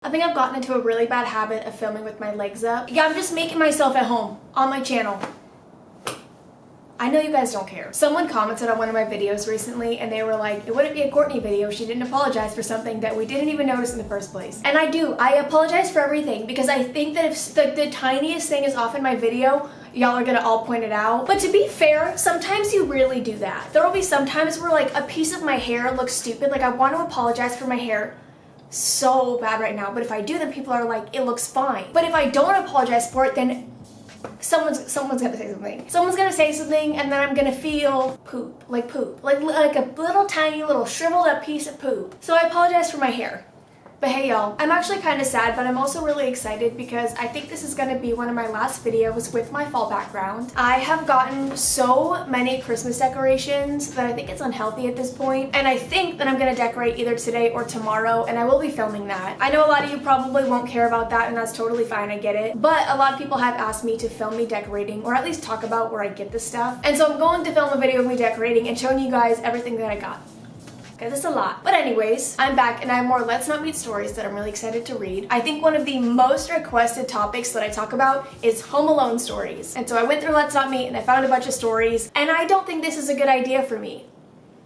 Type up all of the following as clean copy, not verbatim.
I think I've gotten into a really bad habit of filming with my legs up. Yeah, I'm just making myself at home on my channel. I know you guys don't care. Someone commented on one of my videos recently and they were like, it wouldn't be a Courtney video if she didn't apologize for something that we didn't even notice in the first place. And I do. I apologize for everything because I think that if the tiniest thing is off in my video, y'all are gonna all point it out. But to be fair, sometimes you really do that. There will be some times where like a piece of my hair looks stupid. Like I want to apologize for my hair so bad right now, but if I do, then people are like, it looks fine. But if I don't apologize for it, then someone's gonna say something. Someone's gonna say something and then I'm gonna feel poop. Like a little tiny little shriveled up piece of poop. So I apologize for my hair. But hey y'all, I'm actually kind of sad, but I'm also really excited because I think this is going to be one of my last videos with my fall background. I have gotten so many Christmas decorations that I think it's unhealthy at this point, and I think that I'm going to decorate either today or tomorrow, and I will be filming that. I know a lot of you probably won't care about that, and that's totally fine, I get it, but a lot of people have asked me to film me decorating, or at least talk about where I get this stuff, and so I'm going to film a video of me decorating and showing you guys everything that I got. Because it's a lot. But anyways, I'm back and I have more Let's Not Meet stories that I'm really excited to read. I think one of the most requested topics that I talk about is Home Alone stories. And so I went through Let's Not Meet and I found a bunch of stories, and I don't think this is a good idea for me.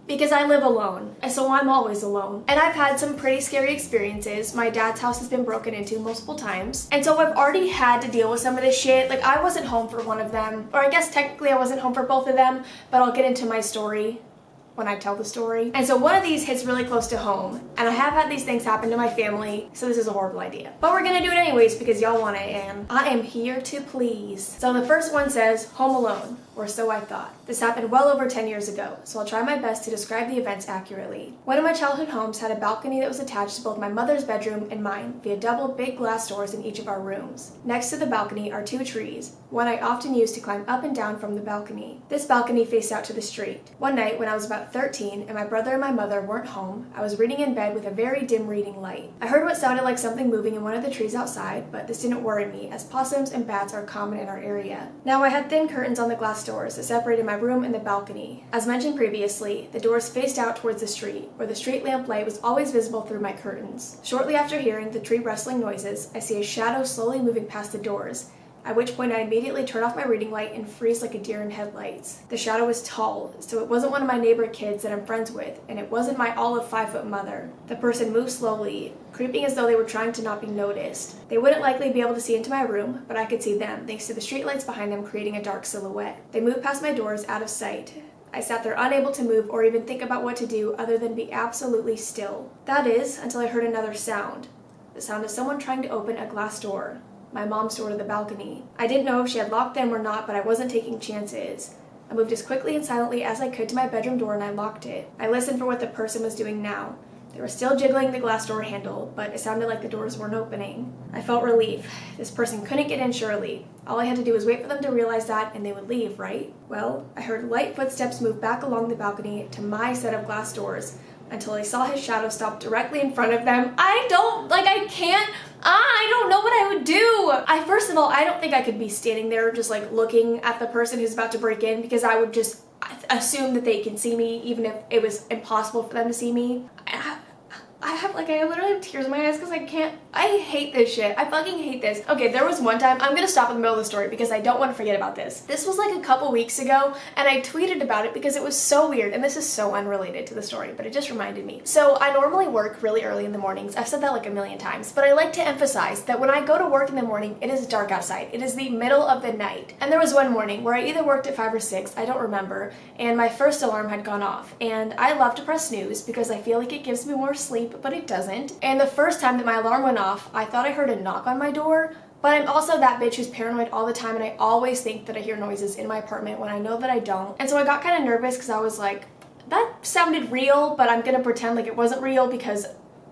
Because I live alone, and so I'm always alone. And I've had some pretty scary experiences. My dad's house has been broken into multiple times. And so I've already had to deal with some of this shit. Like I wasn't home for one of them, or I guess technically I wasn't home for both of them, but I'll get into my story when I tell the story. And so one of these hits really close to home, and I have had these things happen to my family, so this is a horrible idea. But we're gonna do it anyways because y'all want it, and I am here to please. So the first one says, Home Alone, or so I thought. This happened well over 10 years ago, so I'll try my best to describe the events accurately. One of my childhood homes had a balcony that was attached to both my mother's bedroom and mine via double big glass doors in each of our rooms. Next to the balcony are two trees, one I often used to climb up and down from the balcony. This balcony faced out to the street. One night when I was about 13 and my brother and my mother weren't home, I was reading in bed with a very dim reading light. I heard what sounded like something moving in one of the trees outside, but this didn't worry me as possums and bats are common in our area. Now I had thin curtains on the glass doors that separated my room and the balcony. As mentioned previously, the doors faced out towards the street, where the street lamp light was always visible through my curtains. Shortly after hearing the tree rustling noises, I see a shadow slowly moving past the doors, at which point I immediately turn off my reading light and freeze like a deer in headlights. The shadow was tall, so it wasn't one of my neighbor kids that I'm friends with, and it wasn't my all of 5-foot mother. The person moved slowly, creeping as though they were trying to not be noticed. They wouldn't likely be able to see into my room, but I could see them, thanks to the streetlights behind them creating a dark silhouette. They moved past my doors out of sight. I sat there unable to move or even think about what to do other than be absolutely still. That is, until I heard another sound. The sound of someone trying to open a glass door. My mom's door to the balcony. I didn't know if she had locked them or not, but I wasn't taking chances. I moved as quickly and silently as I could to my bedroom door and I locked it. I listened for what the person was doing now. They were still jiggling the glass door handle, but it sounded like the doors weren't opening. I felt relief. This person couldn't get in surely. All I had to do was wait for them to realize that and they would leave, right? Well, I heard light footsteps move back along the balcony to my set of glass doors until I saw his shadow stop directly in front of them. I don't know what I would do. First of all, I don't think I could be standing there just like looking at the person who's about to break in because I would just assume that they can see me even if it was impossible for them to see me. I literally have tears in my eyes because I hate this shit. I fucking hate this. Okay, there was one time, I'm gonna stop in the middle of the story because I don't want to forget about this. This was like a couple weeks ago and I tweeted about it because it was so weird, and this is so unrelated to the story, but it just reminded me. So I normally work really early in the mornings. I've said that like a million times, but I like to emphasize that when I go to work in the morning, it is dark outside. It is the middle of the night. And there was one morning where I either worked at 5 or 6, I don't remember, and my first alarm had gone off. And I love to press snooze because I feel like it gives me more sleep, but it doesn't. And the first time that my alarm went off, I thought I heard a knock on my door, but I'm also that bitch who's paranoid all the time and I always think that I hear noises in my apartment when I know that I don't. And so I got kind of nervous because I was like, that sounded real, but I'm gonna pretend like it wasn't real because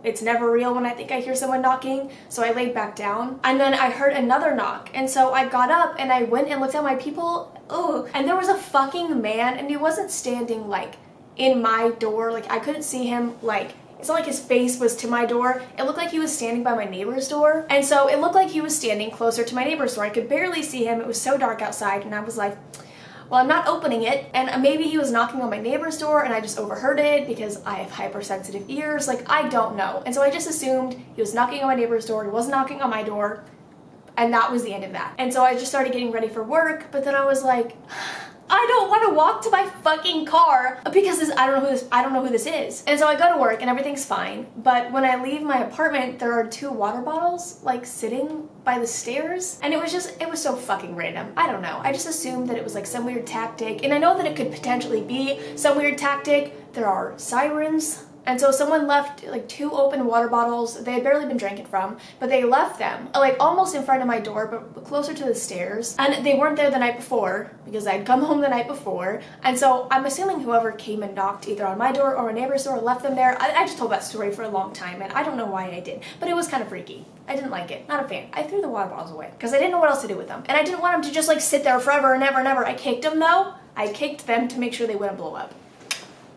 it's never real when I think I hear someone knocking. So I laid back down and then I heard another knock. And so I got up and I went and looked at my people. Oh, and there was a fucking man, and he wasn't standing like in my door. Like I couldn't see him. Like it's not like his face was to my door. It looked like he was standing by my neighbor's door. And so it looked like he was standing closer to my neighbor's door. I could barely see him. It was so dark outside and I was like, Well, I'm not opening it, and maybe he was knocking on my neighbor's door and I just overheard it because I have hypersensitive ears. Like, I don't know. And so I just assumed he was knocking on my neighbor's door, he wasn't knocking on my door, and that was the end of that. And so I just started getting ready for work, but then I was like, I don't want to walk to my fucking car because I don't know who this is. And so I go to work and everything's fine. But when I leave my apartment, there are 2 water bottles like sitting by the stairs. And it was so fucking random. I don't know. I just assumed that it was like some weird tactic. And I know that it could potentially be some weird tactic. There are sirens. And so someone left like 2 open water bottles. They had barely been drinking from, but they left them like almost in front of my door, but closer to the stairs. And they weren't there the night before because I'd come home the night before. And so I'm assuming whoever came and knocked either on my door or a neighbor's door left them there. I just told that story for a long time and I don't know why I did, but it was kind of freaky. I didn't like it. Not a fan. I threw the water bottles away because I didn't know what else to do with them. And I didn't want them to just like sit there forever and ever and ever. I kicked them though. I kicked them to make sure they wouldn't blow up.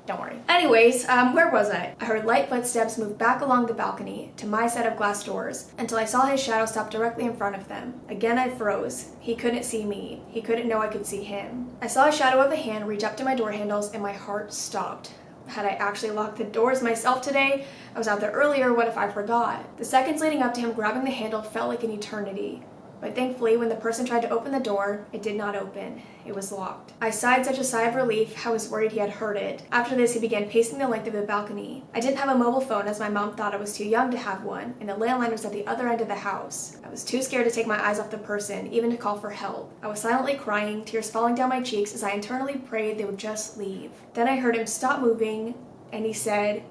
Don't worry. Anyways, where was I? I heard light footsteps move back along the balcony to my set of glass doors until I saw his shadow stop directly in front of them. Again, I froze. He couldn't see me. He couldn't know I could see him. I saw a shadow of a hand reach up to my door handles and my heart stopped. Had I actually locked the doors myself today? I was out there earlier, what if I forgot? The seconds leading up to him grabbing the handle felt like an eternity. But thankfully, when the person tried to open the door, it did not open. It was locked. I sighed such a sigh of relief. I was worried he had heard it. After this, he began pacing the length of the balcony. I didn't have a mobile phone as my mom thought I was too young to have one, and the landline was at the other end of the house. I was too scared to take my eyes off the person, even to call for help. I was silently crying, tears falling down my cheeks as I internally prayed they would just leave. Then I heard him stop moving, and he said,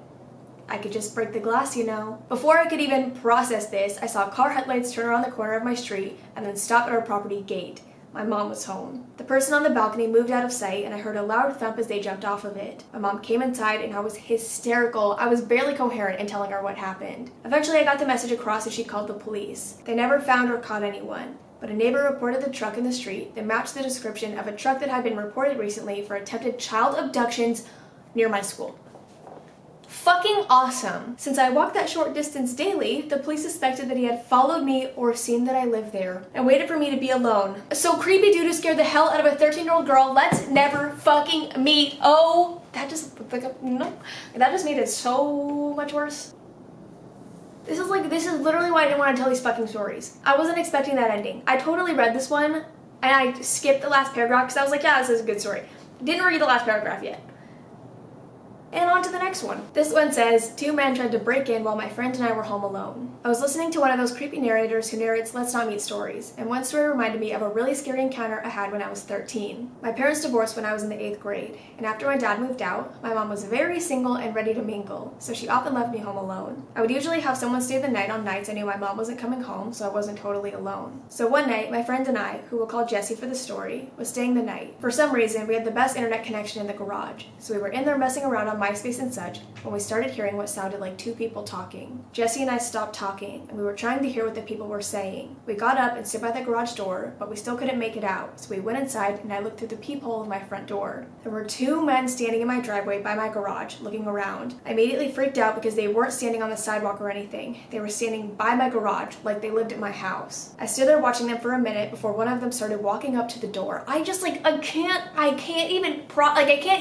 I could just break the glass, you know. Before I could even process this, I saw car headlights turn around the corner of my street and then stop at our property gate. My mom was home. The person on the balcony moved out of sight and I heard a loud thump as they jumped off of it. My mom came inside and I was hysterical. I was barely coherent in telling her what happened. Eventually I got the message across and she called the police. They never found or caught anyone. But a neighbor reported the truck in the street that matched the description of a truck that had been reported recently for attempted child abductions near my school. Fucking awesome. Since I walked that short distance daily, the police suspected that he had followed me or seen that I lived there and waited for me to be alone. So creepy dude who scared the hell out of a 13-year-old girl. Let's never fucking meet. Oh, that just made it so much worse. This is literally why I didn't want to tell these fucking stories. I wasn't expecting that ending. I totally read this one and I skipped the last paragraph because I was like, yeah, this is a good story. Didn't read the last paragraph yet. And on to the next one. This one says, 2 men tried to break in while my friend and I were home alone. I was listening to one of those creepy narrators who narrates Let's Not Meet stories, and one story reminded me of a really scary encounter I had when I was 13. My parents divorced when I was in the 8th grade, and after my dad moved out, my mom was very single and ready to mingle, so she often left me home alone. I would usually have someone stay the night on nights I knew my mom wasn't coming home, so I wasn't totally alone. So one night, my friend and I, who we'll call Jessie for the story, was staying the night. For some reason, we had the best internet connection in the garage, so we were in there messing around on MySpace and such, when we started hearing what sounded like 2 people talking. Jessie and I stopped talking, and we were trying to hear what the people were saying. We got up and stood by the garage door, but we still couldn't make it out, so we went inside and I looked through the peephole of my front door. There were 2 men standing in my driveway by my garage, looking around. I immediately freaked out because they weren't standing on the sidewalk or anything. They were standing by my garage, like they lived at my house. I stood there watching them for a minute before one of them started walking up to the door. I can't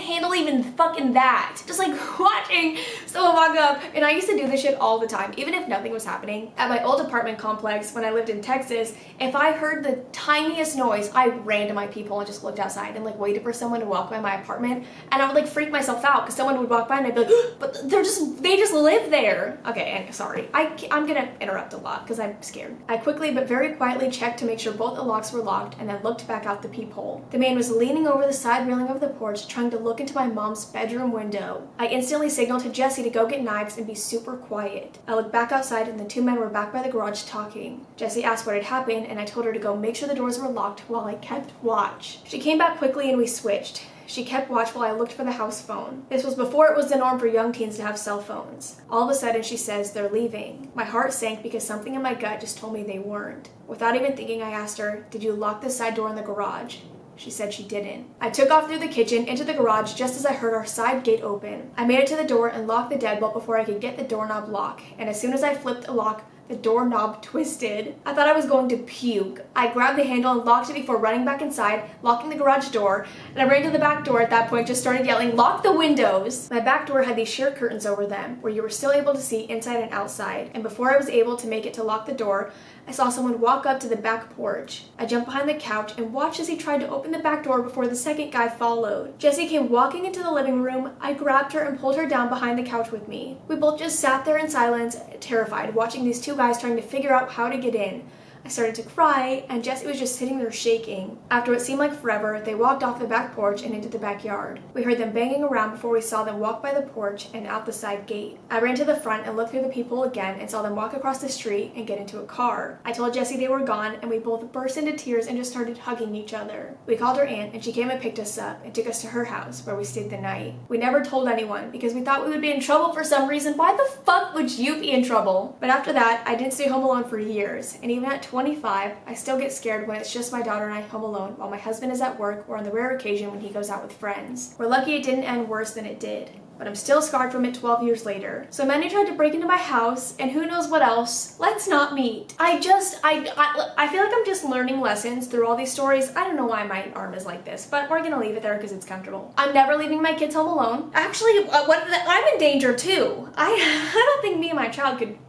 handle even fucking that. Just watching someone walk up, and I used to do this shit all the time, even if nothing was happening. At my old apartment complex, when I lived in Texas, if I heard the tiniest noise, I ran to my peephole and just looked outside and waited for someone to walk by my apartment, and I would freak myself out because someone would walk by and I'd be like, but they just live there. Okay, and sorry, I'm gonna interrupt a lot because I'm scared. I quickly but very quietly checked to make sure both the locks were locked and then looked back out the peephole. The man was leaning over the side railing of the porch trying to look into my mom's bedroom window. I instantly signaled to Jessie to go get knives and be super quiet. I looked back outside and the 2 men were back by the garage talking. Jessie asked what had happened and I told her to go make sure the doors were locked while I kept watch. She came back quickly and we switched. She kept watch while I looked for the house phone. This was before it was the norm for young teens to have cell phones. All of a sudden she says they're leaving. My heart sank because something in my gut just told me they weren't. Without even thinking, I asked her, did you lock the side door in the garage? She said she didn't. I took off through the kitchen into the garage just as I heard our side gate open. I made it to the door and locked the deadbolt before I could get the doorknob lock, and as soon as I flipped the lock, The doorknob twisted. I thought I was going to puke. I grabbed the handle and locked it before running back inside, locking the garage door, and I ran to the back door at that point, just started yelling, "Lock the windows!" My back door had these sheer curtains over them, where you were still able to see inside and outside, and before I was able to make it to lock the door, I saw someone walk up to the back porch. I jumped behind the couch and watched as he tried to open the back door before the second guy followed. Jessie came walking into the living room. I grabbed her and pulled her down behind the couch with me. We both just sat there in silence, terrified, watching these two guys trying to figure out how to get in. I started to cry, and Jessie was just sitting there shaking. After what seemed like forever, they walked off the back porch and into the backyard. We heard them banging around before we saw them walk by the porch and out the side gate. I ran to the front and looked through the people again and saw them walk across the street and get into a car. I told Jessie they were gone, and we both burst into tears and just started hugging each other. We called her aunt, and she came and picked us up and took us to her house, where we stayed the night. We never told anyone because we thought we would be in trouble for some reason. Why the fuck would you be in trouble? But after that, I didn't stay home alone for years, and even at 25, I still get scared when it's just my daughter and I home alone while my husband is at work or on the rare occasion when he goes out with friends. We're lucky it didn't end worse than it did, but I'm still scarred from it 12 years later. So Manny tried to break into my house, and who knows what else. Let's not meet. I feel like I'm just learning lessons through all these stories. I don't know why my arm is like this, but we're gonna leave it there because it's comfortable. I'm never leaving my kids home alone. Actually, I'm in danger too. I don't think me and my child could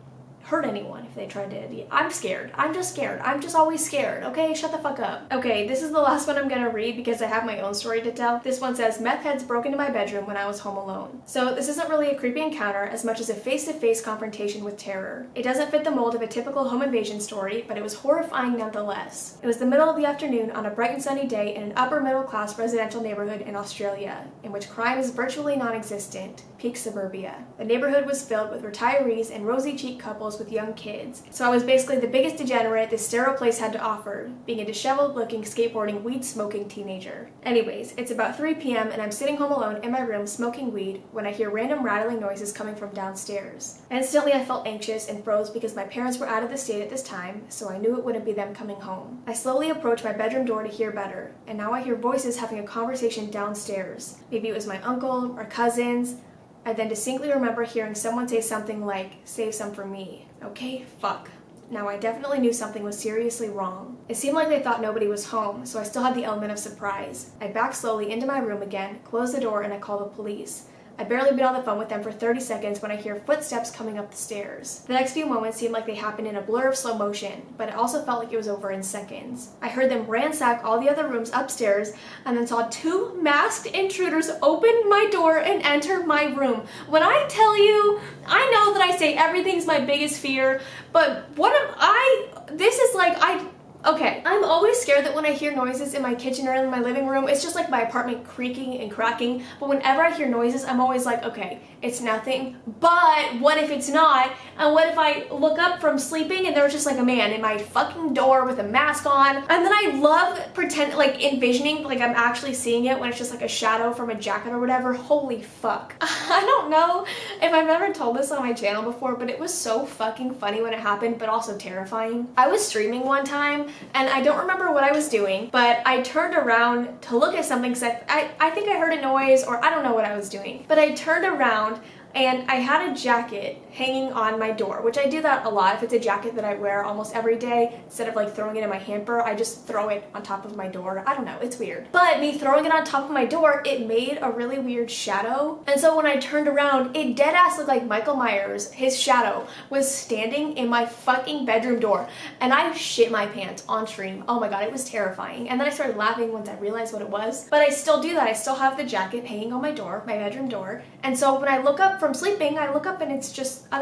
hurt anyone if they tried to. I'm scared. I'm just scared. I'm just always scared, okay? Shut the fuck up. Okay, this is the last one I'm gonna read because I have my own story to tell. This one says, meth heads broke into my bedroom when I was home alone. So this isn't really a creepy encounter as much as a face-to-face confrontation with terror. It doesn't fit the mold of a typical home invasion story, but it was horrifying nonetheless. It was the middle of the afternoon on a bright and sunny day in an upper middle class residential neighborhood in Australia, in which crime is virtually non-existent. Peak suburbia. The neighborhood was filled with retirees and rosy-cheeked couples with young kids. So I was basically the biggest degenerate this sterile place had to offer, being a disheveled-looking, skateboarding, weed-smoking teenager. Anyways, it's about 3 p.m. and I'm sitting home alone in my room smoking weed when I hear random rattling noises coming from downstairs. Instantly, I felt anxious and froze because my parents were out of the state at this time, so I knew it wouldn't be them coming home. I slowly approached my bedroom door to hear better, and now I hear voices having a conversation downstairs. Maybe it was my uncle or cousins. I then distinctly remember hearing someone say something like, "Save some for me." Okay, fuck. Now I definitely knew something was seriously wrong. It seemed like they thought nobody was home, so I still had the element of surprise. I backed slowly into my room again, closed the door, and I called the police. I'd barely been on the phone with them for 30 seconds when I hear footsteps coming up the stairs. The next few moments seemed like they happened in a blur of slow motion, but it also felt like it was over in seconds. I heard them ransack all the other rooms upstairs and then saw two masked intruders open my door and enter my room. When I tell you, I know that I say everything's my biggest fear, but okay, I'm always scared that when I hear noises in my kitchen or in my living room, it's just like my apartment creaking and cracking, but whenever I hear noises, I'm always like, okay, it's nothing, but what if it's not? And what if I look up from sleeping and there's just like a man in my fucking door with a mask on? And then I love envisioning like I'm actually seeing it when it's just like a shadow from a jacket or whatever. Holy fuck. I don't know if I've ever told this on my channel before, but it was so fucking funny when it happened, but also terrifying. I was streaming one time and I don't remember what I was doing, but I turned around to look at something because I think I heard a noise, or I don't know what I was doing, but I turned around and I had a jacket hanging on my door, which I do that a lot. If it's a jacket that I wear almost every day, instead of like throwing it in my hamper, I just throw it on top of my door. I don't know, it's weird. But me throwing it on top of my door, it made a really weird shadow. And so when I turned around, it dead ass looked like Michael Myers, his shadow, was standing in my fucking bedroom door. And I shit my pants on stream. Oh my god, it was terrifying. And then I started laughing once I realized what it was. But I still do that. I still have the jacket hanging on my door, my bedroom door. And so when I look up from sleeping, I look up and it's just, I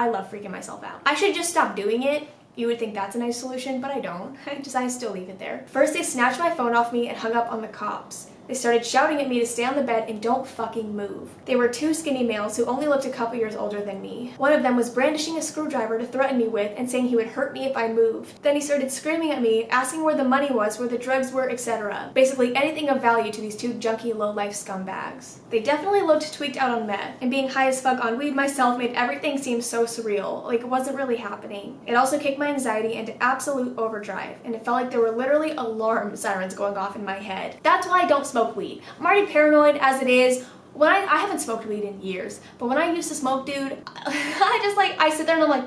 love freaking myself out. I should just stop doing it. You would think that's a nice solution, but I don't. I still leave it there. First, they snatched my phone off me and hung up on the cops. They started shouting at me to stay on the bed and don't fucking move. They were two skinny males who only looked a couple years older than me. One of them was brandishing a screwdriver to threaten me with and saying he would hurt me if I moved. Then he started screaming at me, asking where the money was, where the drugs were, etc. Basically anything of value to these two junky, low-life scumbags. They definitely looked tweaked out on meth, and being high as fuck on weed myself made everything seem so surreal, like it wasn't really happening. It also kicked my anxiety into absolute overdrive, and it felt like there were literally alarm sirens going off in my head. That's why I don't smoke weed. I'm already paranoid as it is. When I haven't smoked weed in years, but when I used to smoke, dude, I sit there and I'm like,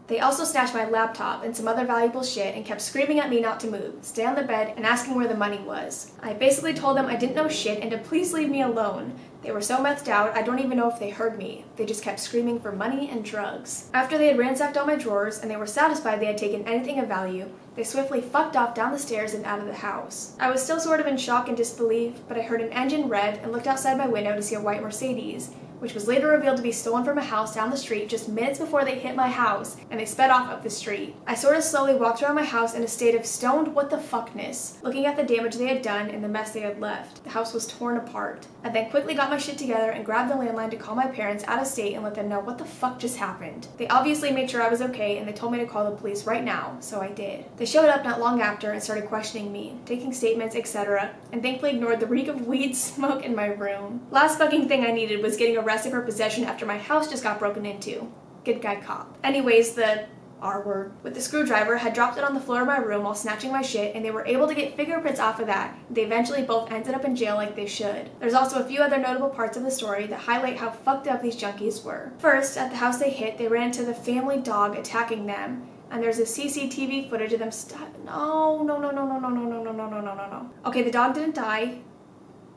They also snatched my laptop and some other valuable shit and kept screaming at me not to move, stay on the bed, and asking where the money was. I basically told them I didn't know shit and to please leave me alone. They were so methed out, I don't even know if they heard me. They just kept screaming for money and drugs. After they had ransacked all my drawers and they were satisfied they had taken anything of value, they swiftly fucked off down the stairs and out of the house. I was still sort of in shock and disbelief, but I heard an engine rev and looked outside my window to see a white Mercedes, which was later revealed to be stolen from a house down the street just minutes before they hit my house, and they sped off up the street. I sort of slowly walked around my house in a state of stoned what the fuckness, looking at the damage they had done and the mess they had left. The house was torn apart. I then quickly got my shit together and grabbed the landline to call my parents out of state and let them know what the fuck just happened. They obviously made sure I was okay, and they told me to call the police right now, so I did. They showed up not long after and started questioning me, taking statements, etc., and thankfully ignored the reek of weed smoke in my room. Last fucking thing I needed was getting arrested for possession after my house just got broken into. Good guy cop. Anyways, the R word with the screwdriver had dropped it on the floor of my room while snatching my shit, and they were able to get fingerprints off of that. They eventually both ended up in jail like they should. There's also a few other notable parts of the story that highlight how fucked up these junkies were. First, at the house they hit, they ran into the family dog attacking them, and there's a CCTV footage of them no. Okay, the dog didn't die.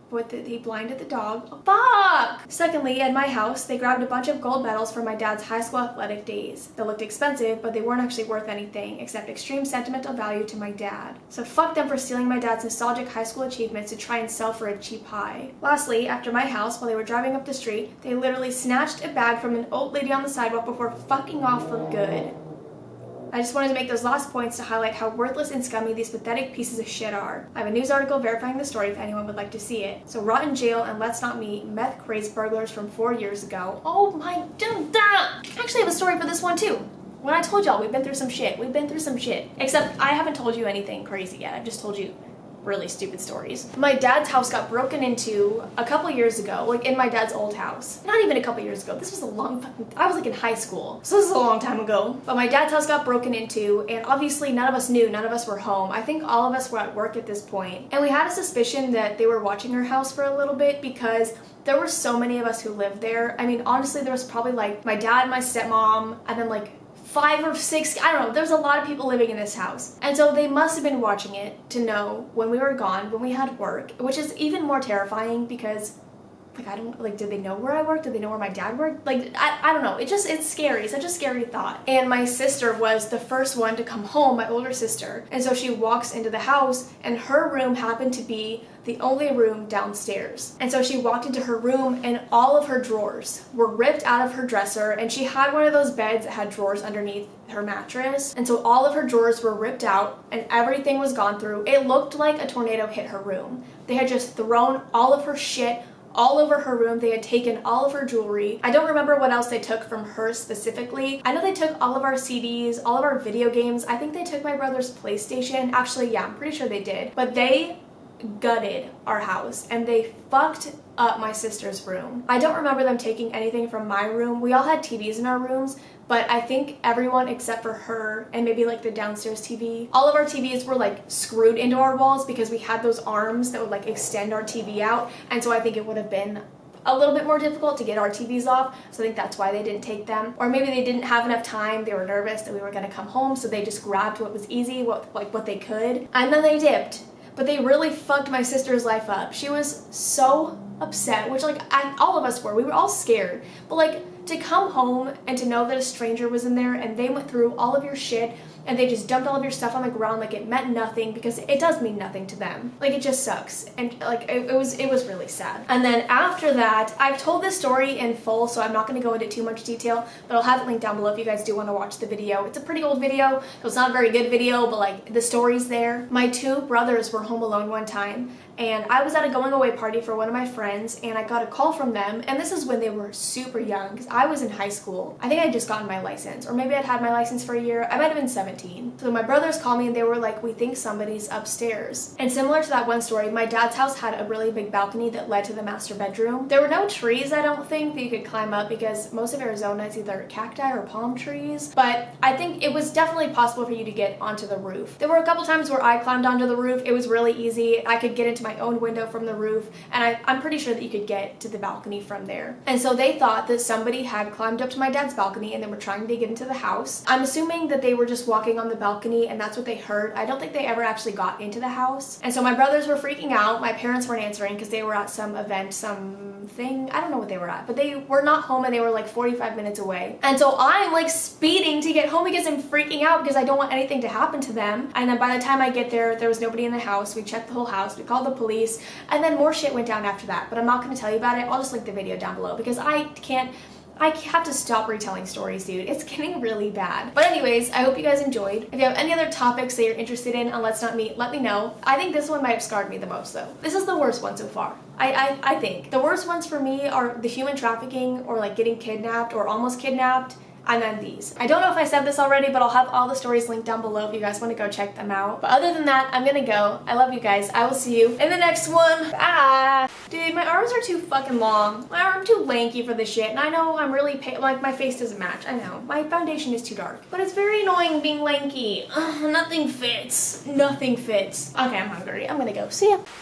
But he blinded the dog. Oh, fuck! Secondly, at my house, they grabbed a bunch of gold medals from my dad's high school athletic days. They looked expensive, but they weren't actually worth anything, except extreme sentimental value to my dad. So fuck them for stealing my dad's nostalgic high school achievements to try and sell for a cheap high. Lastly, after my house, while they were driving up the street, they literally snatched a bag from an old lady on the sidewalk before fucking off for good. I just wanted to make those last points to highlight how worthless and scummy these pathetic pieces of shit are. I have a news article verifying the story if anyone would like to see it. So rot in jail and let's not meet meth-crazed burglars from 4 years ago. Oh my dude, I actually have a story for this one too. When I told y'all we've been through some shit, Except I haven't told you anything crazy yet. I've just told you really stupid stories. My dad's house got broken into a couple years ago, like in my dad's old house. Not even a couple years ago. This was a long fucking, I was like in high school. So this is a long time ago. But my dad's house got broken into, and obviously none of us knew, none of us were home. I think all of us were at work at this point. And we had a suspicion that they were watching our house for a little bit because there were so many of us who lived there. I mean, honestly, there was probably like my dad, my stepmom, and then like 5 or 6, I don't know, there's a lot of people living in this house. And so they must have been watching it to know when we were gone, when we had work, which is even more terrifying because, like, I don't, like, did they know where I worked? Did they know where my dad worked? Like, I don't know, it's scary, such a scary thought. And my sister was the first one to come home, my older sister. And so she walks into the house and her room happened to be the only room downstairs. And so she walked into her room and all of her drawers were ripped out of her dresser, and she had one of those beds that had drawers underneath her mattress. And so all of her drawers were ripped out and everything was gone through. It looked like a tornado hit her room. They had just thrown all of her shit all over her room. They had taken all of her jewelry. I don't remember what else they took from her specifically. I know they took all of our CDs, all of our video games. I think they took my brother's PlayStation. Actually, yeah, I'm pretty sure they did. But they gutted our house and they fucked up my sister's room. I don't remember them taking anything from my room. We all had TVs in our rooms, but I think everyone except for her and maybe like the downstairs TV, all of our TVs were like screwed into our walls because we had those arms that would like extend our TV out, and so I think it would have been a little bit more difficult to get our TVs off, so I think that's why they didn't take them. Or maybe they didn't have enough time, they were nervous that we were gonna come home, so they just grabbed what was easy, what they could, and then they dipped. But they really fucked my sister's life up. She was so upset, which like all of us were. We were all scared. But like to come home and to know that a stranger was in there and they went through all of your shit and they just dumped all of your stuff on the ground like it meant nothing, because it does mean nothing to them. Like it just sucks. And like it was really sad. And then after that, I've told this story in full, so I'm not going to go into too much detail, but I'll have it linked down below if you guys do want to watch the video. It's a pretty old video, so it's not a very good video, but like the story's there. My 2 brothers were home alone one time, and I was at a going away party for one of my friends, and I got a call from them, and this is when they were super young, because I was in high school. I think I had just gotten my license, or maybe I'd had my license for a year. I might have been 17. So my brothers called me and they were like, we think somebody's upstairs. And similar to that one story, my dad's house had a really big balcony that led to the master bedroom. There were no trees, I don't think, that you could climb up because most of Arizona is either cacti or palm trees, but I think it was definitely possible for you to get onto the roof. There were a couple times where I climbed onto the roof. It was really easy. I could get into my own window from the roof, and I'm pretty sure that you could get to the balcony from there. And so they thought that somebody somebody had climbed up to my dad's balcony and they were trying to get into the house. I'm assuming that they were just walking on the balcony and that's what they heard. I don't think they ever actually got into the house. And so my brothers were freaking out. My parents weren't answering because they were at some event, something. I don't know what they were at, but they were not home and they were like 45 minutes away. And so I'm like speeding to get home because I'm freaking out because I don't want anything to happen to them. And then by the time I get there, there was nobody in the house. We checked the whole house. We called the police. And then more shit went down after that. But I'm not going to tell you about it. I'll just link the video down below because I have to stop retelling stories, dude. It's getting really bad. But anyways, I hope you guys enjoyed. If you have any other topics that you're interested in on Let's Not Meet, let me know. I think this one might have scarred me the most though. This is the worst one so far. I think. The worst ones for me are the human trafficking or like getting kidnapped or almost kidnapped. And then these. I don't know if I said this already, but I'll have all the stories linked down below if you guys want to go check them out. But other than that, I'm gonna go. I love you guys. I will see you in the next one. Bye! Dude, my arms are too fucking long. I'm too lanky for this shit, and I know I'm really like my face doesn't match. I know. My foundation is too dark. But it's very annoying being lanky. Ugh, nothing fits. Nothing fits. Okay, I'm hungry. I'm gonna go. See ya.